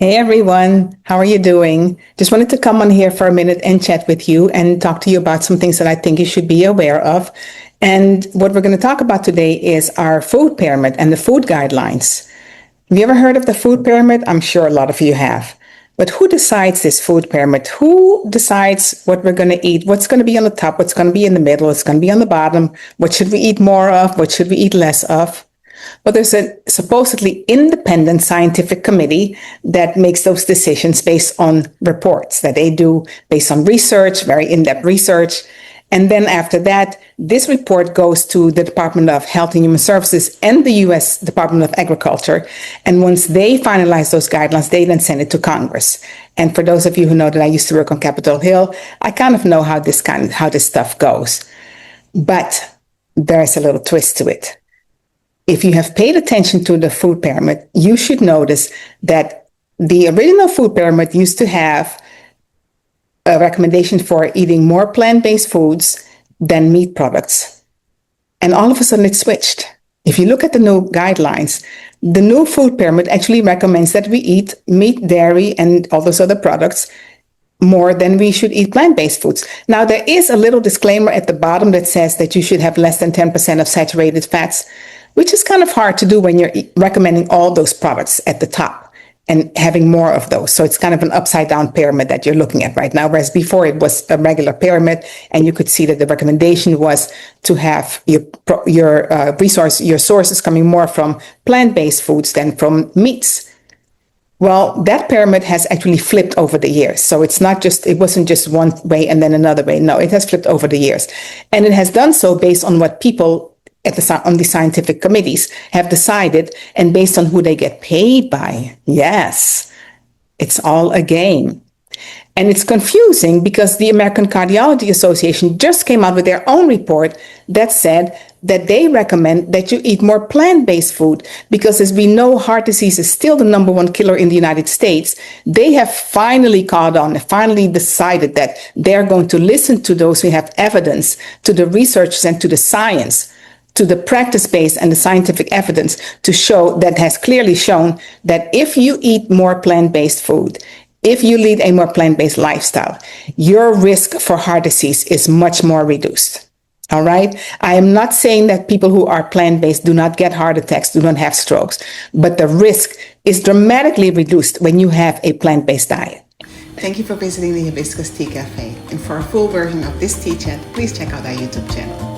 Hey everyone, how are you doing? Just wanted to come on here for a minute and chat with you and talk to you about some things that I think you should be aware of. And what we're going to talk about today is our food pyramid and the food guidelines. Have you ever heard of the food pyramid? I'm sure a lot of you have. But who decides this food pyramid? Who decides what we're going to eat? What's going to be on the top? What's going to be in the middle? What's going to be on the bottom? What should we eat more of? What should we eat less of? But there's a supposedly independent scientific committee that makes those decisions based on reports that they do based on research, very in-depth research. And then after that, this report goes to the Department of Health and Human Services and the U.S. Department of Agriculture. And once they finalize those guidelines, they then send it to Congress. And for those of you who know that I used to work on Capitol Hill, I kind of know how this stuff goes. But there's a little twist to it. If you have paid attention to the food pyramid, you should notice that the original food pyramid used to have a recommendation for eating more plant-based foods than meat products. And all of a sudden it switched. If you look at the new guidelines, the new food pyramid actually recommends that we eat meat, dairy, and all those other products more than we should eat plant-based foods. Now, there is a little disclaimer at the bottom that says that you should have less than 10% of saturated fats, which is kind of hard to do when you're recommending all those products at the top and having more of those. So it's kind of an upside down pyramid that you're looking at right now, whereas before it was a regular pyramid, and you could see that the recommendation was to have your sources coming more from plant-based foods than from meats. Well, that pyramid has actually flipped over the years. So it wasn't just one way and then another way. No, it has flipped over the years. And it has done so based on what people on the scientific committees have decided and based on who they get paid by. Yes, it's all a game. And it's confusing because the American Cardiology Association just came out with their own report that said that they recommend that you eat more plant-based food because, as we know, heart disease is still the number one killer in the United States. They have finally caught on, finally decided that they're going to listen to those who have evidence, to the researchers and to the science, to the practice-based and the scientific evidence to show that has clearly shown that if you eat more plant-based food, if you lead a more plant-based lifestyle, your risk for heart disease is much more reduced. All right. I am not saying that people who are plant-based do not get heart attacks, do not have strokes, but the risk is dramatically reduced when you have a plant-based diet. Thank you for visiting the Hibiscus Tea Cafe. And for a full version of this tea chat, please check out our YouTube channel.